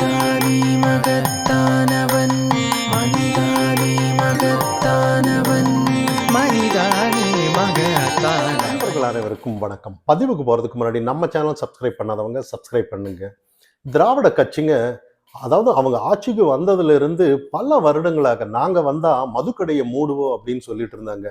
மனிதானே மகத்தானவன், மனிதானே மகத்தானவன், மனிதானே மகத்தானவன். நண்பர்கள் அனைவருக்கும் வணக்கம். பதிவுக்கு போகிறதுக்கு முன்னாடி நம்ம சேனல் சப்ஸ்கிரைப் பண்ணாதவங்க சப்ஸ்கிரைப் பண்ணுங்க. திராவிட கட்சிங்க, அதாவது அவங்க ஆட்சிக்கு வந்ததுலேருந்து பல வருடங்களாக நாங்கள் வந்தால் மதுக்கடையை மூடுவோம் அப்படின்னு சொல்லிட்டு இருந்தாங்க.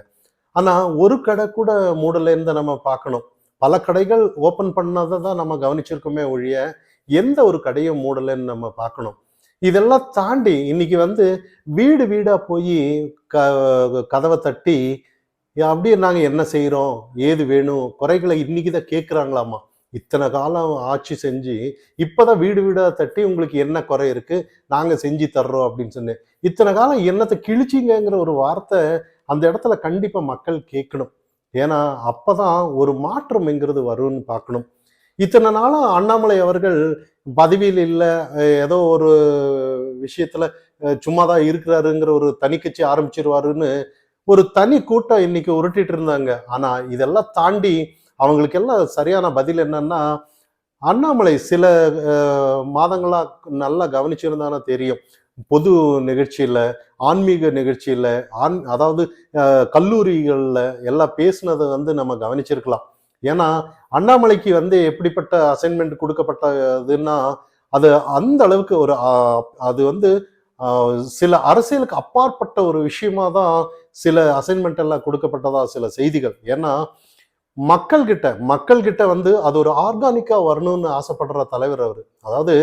ஆனால் ஒரு கடை கூட மூடலேருந்து நம்ம பார்க்கணும். பல கடைகள் ஓப்பன் பண்ணதை தான் நம்ம கவனிச்சிருக்கோமே ஒழிய எந்த ஒரு கடையும் மூடலைன்னு நம்ம பார்க்கணும். இதெல்லாம் தாண்டி இன்னைக்கு வீடு வீடாக போய் கதவை தட்டி அப்படியே நாங்கள் என்ன செய்கிறோம், ஏது வேணும், குறைகளை இன்னைக்கு தான் கேட்குறாங்களாமா. இத்தனை காலம் ஆட்சி செஞ்சு இப்போதான் வீடு வீடாக தட்டி உங்களுக்கு என்ன குறை இருக்கு, நாங்கள் செஞ்சு தர்றோம் அப்படின்னு சொன்னேன். இத்தனை காலம் என்னத்தை கிழிச்சிங்கிற ஒரு வார்த்தை அந்த இடத்துல கண்டிப்பாக மக்கள் கேட்கணும். ஏன்னா அப்பதான் ஒரு மாற்றம்ங்கிறது வரும்னு பார்க்கணும். இத்தனை நாளும் அண்ணாமலை அவர்கள் பதவியில் இல்லை, ஏதோ ஒரு விஷயத்துல சும்மாதான் இருக்கிறாருங்கிற ஒரு தனி கட்சி ஆரம்பிச்சிருவாருன்னு ஒரு தனி கூட்டம் இன்னைக்கு உருட்டிட்டு இருந்தாங்க. ஆனா இதெல்லாம் தாண்டி அவங்களுக்கு எல்லாம் சரியான பதில் என்னன்னா, அண்ணாமலை சில மாதங்களா நல்லா கவனிச்சிருந்தானா தெரியும். பொது நிகழ்ச்சியில, ஆன்மீக நிகழ்ச்சியில, அதாவது கல்லூரிகள்ல எல்லாம் பேசுனதை நம்ம கவனிச்சிருக்கலாம். ஏன்னா அண்ணாமலைக்கு எப்படிப்பட்ட அசைன்மெண்ட் கொடுக்கப்பட்டதுன்னா, அது அந்த அளவுக்கு ஒரு அது சில அரசியலுக்கு அப்பாற்பட்ட ஒரு விஷயமா தான் சில அசைன்மெண்ட் எல்லாம் கொடுக்கப்பட்டதா சில செய்திகள். ஏன்னா மக்கள்கிட்ட அது ஒரு ஆர்கானிக்கா வரணும்னு ஆசைப்படுற தலைவர் அவரு. அதாவது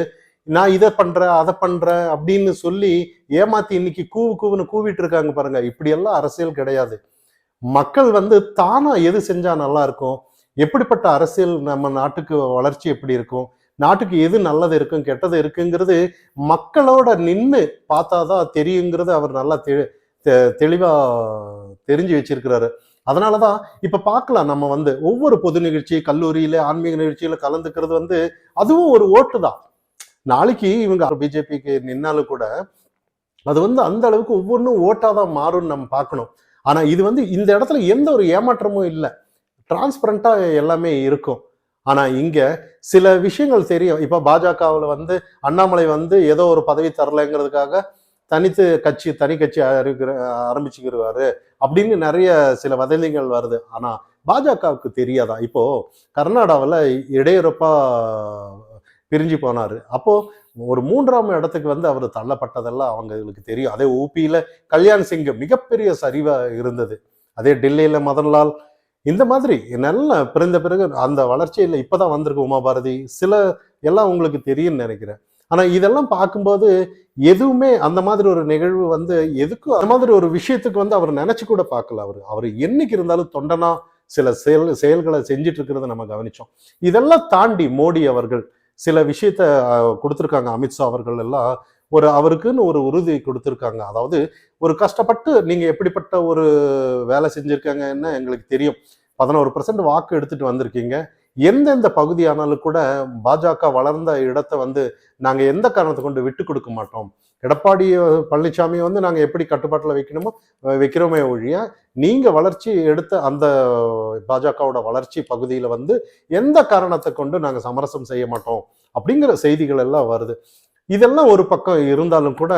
நான் இதை பண்றேன் அதை பண்றேன் அப்படின்னு சொல்லி ஏமாத்தி இன்னைக்கு கூவுன்னு கூவிட்டு இருக்காங்க பாருங்க. இப்படி எல்லாம் அரசியல் கிடையாது. மக்கள் தானா எது செஞ்சா நல்லா இருக்கும், எப்படிப்பட்ட அரசியல் நம்ம நாட்டுக்கு வளர்ச்சி எப்படி இருக்கும், நாட்டுக்கு எது நல்லது இருக்கும் கெட்டது இருக்குங்கிறது மக்களோட நின்று பார்த்தாதான் தெரியுங்கிறது அவர் நல்லா தெளிவா தெரிஞ்சு வச்சிருக்கிறாரு. அதனாலதான் இப்ப பார்க்கலாம், நம்ம ஒவ்வொரு பொது நிகழ்ச்சி, கல்லூரியில, ஆன்மீக நிகழ்ச்சியில கலந்துக்கிறது அதுவும் ஒரு ஓட்டு தான். நாளைக்கு இவங்க பிஜேபிக்கு நின்னாலும் கூட அது அந்த அளவுக்கு ஒவ்வொன்றும் ஓட்டாதான் மாறும்னு நம்ம பார்க்கணும். ஆனா இது இந்த இடத்துல எந்த ஒரு ஏமாற்றமும் இல்லை, டிரான்ஸ்பரண்டா எல்லாமே இருக்கும். ஆனா இங்க சில விஷயங்கள் தெரியும். இப்ப பாஜகவுல அண்ணாமலை ஏதோ ஒரு பதவி தரலைங்கிறதுக்காக தனி கட்சி ஆரம்பிச்சுக்கிறாரு அப்படின்னு நிறைய சில வதந்திகள் வருது. ஆனா பாஜகவுக்கு தெரியாதா? இப்போ கர்நாடகாவில் இடையூறப்பா பிரிஞ்சு போனாரு. அப்போ ஒரு 3ஆம் இடத்துக்கு அவர் தள்ளப்பட்டதெல்லாம் அவங்களுக்கு தெரியும். அதே ஊபியில கல்யாண் சிங் மிகப்பெரிய சரிவா இருந்தது. அதே டெல்லியில மதன்லால், இந்த மாதிரி நல்லா பிறந்த பிறகு அந்த வளர்ச்சியில இப்பதான் வந்திருக்கு உமா பாரதி, சில எல்லாம் உங்களுக்கு தெரியும்னு நினைக்கிறேன். ஆனா இதெல்லாம் பார்க்கும்போது எதுவுமே அந்த மாதிரி ஒரு நிகழ்வு எதுக்கும் அந்த மாதிரி ஒரு விஷயத்துக்கு அவர் நினைச்சு கூட பார்க்கல. அவர் என்னைக்கு இருந்தாலும் தொண்டனா சில செயல்களை செஞ்சுட்டு இருக்கிறத நம்ம கவனிச்சோம். இதெல்லாம் தாண்டி மோடி அவர்கள் சில விஷயத்த கொடுத்துருக்காங்க. அமித்ஷா அவர்கள் எல்லாம் அவருக்குன்னு ஒரு உறுதி கொடுத்துருக்காங்க. அதாவது ஒரு கஷ்டப்பட்டு நீங்க எப்படிப்பட்ட ஒரு வேலை செஞ்சிருக்காங்கன்னு எங்களுக்கு தெரியும். 11% வாக்கு எடுத்துட்டு வந்திருக்கீங்க. எந்தெந்த பகுதி ஆனாலும் கூட பாஜக வளர்ந்த இடத்தை நாங்க எந்த காரணத்தை கொண்டு விட்டு கொடுக்க மாட்டோம். எடப்பாடி பழனிசாமி நாங்க எப்படி கட்டுப்பாட்டில் வைக்கணுமோ வைக்கிறோமே ஒழிய, நீங்க வளர்ச்சி எடுத்த அந்த பாஜகவோட வளர்ச்சி பகுதியில எந்த காரணத்தை கொண்டு நாங்க சமரசம் செய்ய மாட்டோம் அப்படிங்கிற செய்திகள் எல்லாம் வருது. இதெல்லாம் ஒரு பக்கம் இருந்தாலும் கூட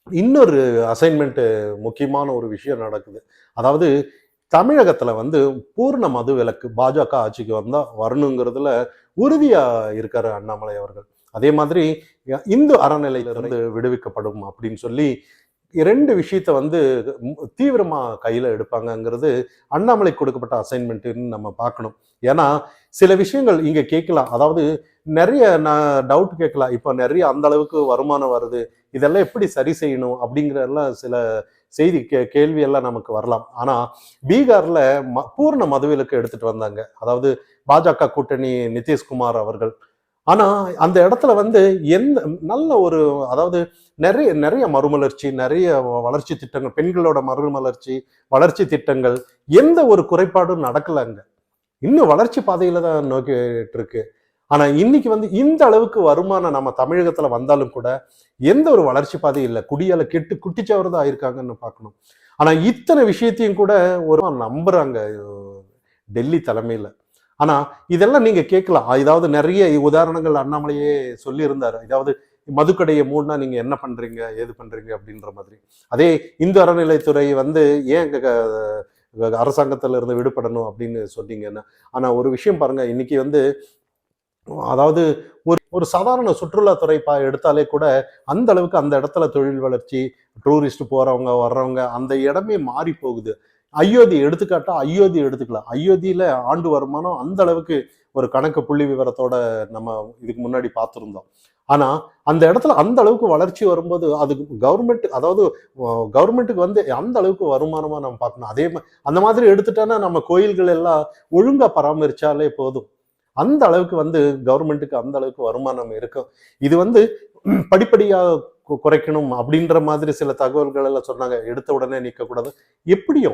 இன்னொரு அசைன்மெண்ட், முக்கியமான ஒரு விஷயம் நடக்குது. அதாவது தமிழகத்துல பூர்ண மது விலக்கு பாஜக ஆட்சிக்கு வந்தா வரணுங்கிறதுல உறுதியா இருக்காரு அண்ணாமலை அவர்கள். அதே மாதிரி இந்து அறநிலையிலிருந்து விடுவிக்கப்படும் அப்படின்னு சொல்லி 2 விஷயத்த தீவிரமா கையில எடுப்பாங்கங்கிறது அண்ணாமலை கொடுக்கப்பட்ட அசைன்மெண்ட்னு நம்ம பார்க்கணும். ஏன்னா சில விஷயங்கள் இங்க கேட்கலாம். அதாவது நிறைய டவுட் கேட்கலாம். இப்ப நிறைய அந்த அளவுக்கு வருமானம் வருது, இதெல்லாம் எப்படி சரி செய்யணும் அப்படிங்கிற எல்லாம் சில செய்தி கேள்வி எல்லாம் நமக்கு வரலாம். ஆனா பீகார்ல பூர்ண மதுவிலக்கு எடுத்துட்டு வந்தாங்க, அதாவது பாஜக கூட்டணி நிதிஷ்குமார் அவர்கள். ஆனா அந்த இடத்துல எந்த நல்ல ஒரு, அதாவது நிறைய நிறைய மறுமலர்ச்சி, நிறைய வளர்ச்சி திட்டங்கள், பெண்களோட மறுமலர்ச்சி, வளர்ச்சி திட்டங்கள், எந்த ஒரு குறைபாடும் நடக்கல. அங்க இன்னும் வளர்ச்சி பாதையில தான் நோக்கிட்டு இருக்கு. ஆனா இன்னைக்கு இந்த அளவுக்கு வருமானம் நம்ம தமிழகத்துல வந்தாலும் கூட எந்த ஒரு வளர்ச்சி பாதை இல்லை. குடியால கெட்டு குட்டிச்சவர்தான் ஆயிருக்காங்கன்னு பார்க்கணும். ஆனா இத்தனை விஷயத்தையும் கூட ஒரு நம்புறாங்க டெல்லி தலைமையில. ஆனா இதெல்லாம் நீங்க கேட்கலாம். ஏதாவது நிறைய உதாரணங்கள் அண்ணாமலையே சொல்லி இருந்தாரு. அதாவது மதுக்கடையை மூடனா நீங்க என்ன பண்றீங்க ஏது பண்றீங்க அப்படின்ற மாதிரி. அதே இந்து அறநிலைத்துறை வந்து ஏன் அரசாங்கத்துல இருந்து விடுபடணும் அப்படின்னு சொன்னீங்கன்னா, ஆனா ஒரு விஷயம் பாருங்க, இன்னைக்கு வந்து அதாவது ஒரு ஒரு சாதாரண சுற்றுலாத்துறை எடுத்தாலே கூட அந்த அளவுக்கு அந்த இடத்துல தொழில் வளர்ச்சி, டூரிஸ்ட் போறவங்க வர்றவங்க அந்த இடமே மாறி போகுது. அயோத்தி எடுத்துக்காட்டா அயோத்தி எடுத்துக்கலாம். அயோத்தியில ஆண்டு வருமானம் அந்த அளவுக்கு ஒரு கணக்கு புள்ளி விவரத்தோட நம்ம இதுக்கு முன்னாடி பார்த்திருந்தோம். ஆனா அந்த இடத்துல அந்த அளவுக்கு வளர்ச்சி வரும்போது அது கவர்மெண்ட், அதாவது கவர்மெண்ட்டுக்கு வந்து அந்த அளவுக்கு வருமானமா நம்ம பார்க்கணும். அந்த மாதிரி எடுத்துட்டோன்னா நம்ம கோயில்கள் எல்லாம் ஒழுங்கா பராமரிச்சாலே போதும். அந்த அளவுக்கு வந்து கவர்மெண்ட்டுக்கு அந்த அளவுக்கு வருமானம் இருக்கும். இது வந்து படிப்படியா குறைக்கணும் அப்படின்ற மாதிரி சில தகவல்கள் எல்லாம் சொன்னாங்க. எடுத்த உடனே நீக்கக்கூடாது. எப்படியோ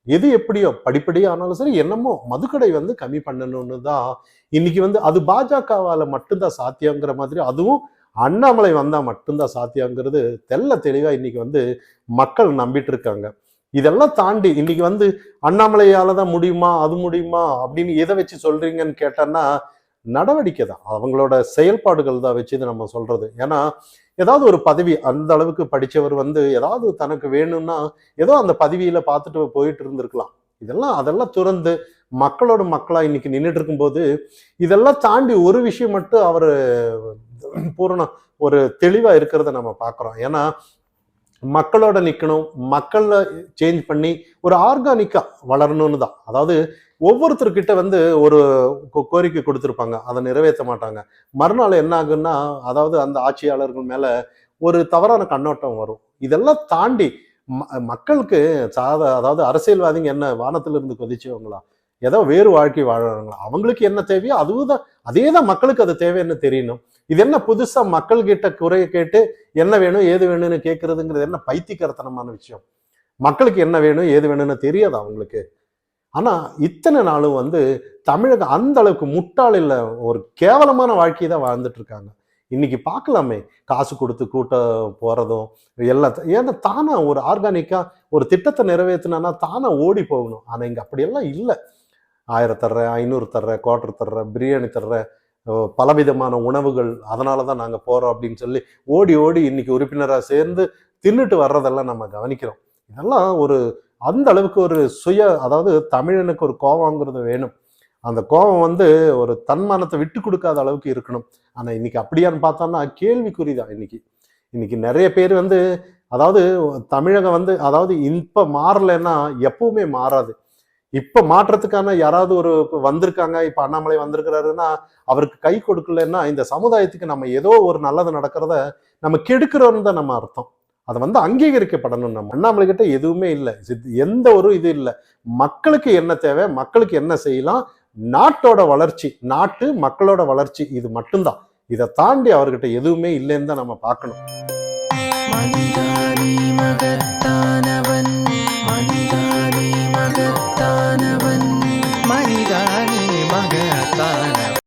எது எப்படியோ படிப்படியா ஆனாலும் சரி, என்னமோ மதுக்கடை வந்து கம்மி பண்ணணும்னு தான் இன்னைக்கு வந்து அது பாஜகவால மட்டும்தான் சாத்தியங்கிற மாதிரி, அதுவும் அண்ணாமலை வந்தா மட்டும்தான் சாத்தியங்கிறது தெள்ள தெளிவா இன்னைக்கு வந்து மக்கள் நம்பிட்டு இருக்காங்க. இதெல்லாம் தாண்டி இன்னைக்கு வந்து அண்ணாமலையால தான் முடியுமா அது முடியுமா அப்படின்னு எதை வச்சு சொல்றீங்கன்னு கேட்டோன்னா, நடவடிக்கை தான், அவங்களோட செயல்பாடுகள் தான் வச்சு நம்ம சொல்றது. ஏன்னா ஏதாவது ஒரு பதவி அந்த அளவுக்கு படிச்சவர் வந்து ஏதாவது தனக்கு வேணும்னா ஏதோ அந்த பதவியில பார்த்துட்டு போயிட்டு இருந்திருக்கலாம். அதெல்லாம் துறந்து மக்களோட மக்களா இன்னைக்கு நின்றுட்டு இருக்கும்போது இதெல்லாம் தாண்டி ஒரு விஷயம் மட்டும் அவரு பூரண ஒரு தெளிவா இருக்கிறத நம்ம பார்க்கிறோம். ஏன்னா மக்களோட நிக்கணும், மக்கள்ல சேஞ்ச் பண்ணி ஒரு ஆர்கானிக்கா வளரணும்னு தான். அதாவது ஒவ்வொருத்தர்கிட்ட வந்து ஒரு கோரிக்கை கொடுத்துருப்பாங்க, அதை நிறைவேற்ற மாட்டாங்க. மறுநாள் என்ன ஆகுன்னா, அதாவது அந்த ஆட்சியாளர்கள் மேல ஒரு தவறான கண்ணோட்டம் வரும். இதெல்லாம் தாண்டி மக்களுக்கு அதாவது அரசியல்வாதிங்க என்ன வானத்துல இருந்து கொதிச்சவங்களா, ஏதோ வேறு வாழ்க்கை வாழறாங்களா, அவங்களுக்கு என்ன தேவையோ அதுதான், அதே தான் மக்களுக்கு அது தேவைன்னு தெரியணும். இது என்ன புதுசா மக்கள் கிட்ட குறைய கேட்டு என்ன வேணும் ஏது வேணும்னு கேட்கறதுங்கிறது என்ன பைத்தியக்காரத்தனமான விஷயம். மக்களுக்கு என்ன வேணும் ஏது வேணும்னு தெரியாது அவங்களுக்கு. ஆனா இத்தனை நாளும் வந்து தமிழகம் அந்த அளவுக்கு முட்டாள் இல்ல, ஒரு கேவலமான வாழ்க்கையை தான் வாழ்ந்துட்டு இருக்காங்க. இன்னைக்கு பார்க்கலாமே, காசு கொடுத்து கூட்டம் போறதும் எல்லாத்தையும், ஏன்னா தானா ஒரு ஆர்கானிக்கா ஒரு திட்டத்தை நிறைவேற்றினா தானா ஓடி போகணும். ஆனா இங்க அப்படியெல்லாம் இல்லை. 1000 தர்றேன், 500 தர்றேன், குவார்டர் தர்றேன், பிரியாணி தர்றேன், பலவிதமான உணவுகள், அதனால தான் நாங்க போறோம் அப்படின்னு சொல்லி ஓடி ஓடி இன்னைக்கு உறுப்பினரா சேர்ந்து தின்னுட்டு வர்றதெல்லாம் நம்ம கவனிக்கிறோம். இதெல்லாம் ஒரு அந்த அளவுக்கு ஒரு அதாவது தமிழனுக்கு ஒரு கோபங்கிறது வேணும். அந்த கோபம் வந்து ஒரு தன்மானத்தை விட்டு கொடுக்காத அளவுக்கு இருக்கணும். ஆனா இன்னைக்கு அப்படியான்னு பார்த்தோம்னா கேள்விக்குறிதான். இன்னைக்கு நிறைய பேர் வந்து, அதாவது தமிழகம் வந்து, அதாவது இப்ப மாறலைன்னா எப்பவுமே மாறாது. இப்ப மாற்றத்துக்கான யாராவது ஒரு வந்திருக்காங்க, இப்ப அண்ணாமலை வந்திருக்கிறாருன்னா அவருக்கு கை கொடுக்கலன்னா இந்த சமுதாயத்துக்கு நம்ம ஏதோ ஒரு நல்லது நடக்கிறத நம்ம கெடுக்கிறோம்னு தான் நம்ம அர்த்தம். அதை வந்து அங்கீகரிக்கப்படணும். நம்ம அண்ணாமலை கிட்ட எதுவுமே இல்லை, எந்த ஒரு இது இல்லை. மக்களுக்கு என்ன தேவை, மக்களுக்கு என்ன செய்யலாம், நாட்டோட வளர்ச்சி, நாட்டு மக்களோட வளர்ச்சி, இது மட்டும்தான். இதை தாண்டி அவர்கிட்ட எதுவுமே இல்லைன்னு தான் நம்ம பார்க்கணும். மனிதானி மகத்தானவன்.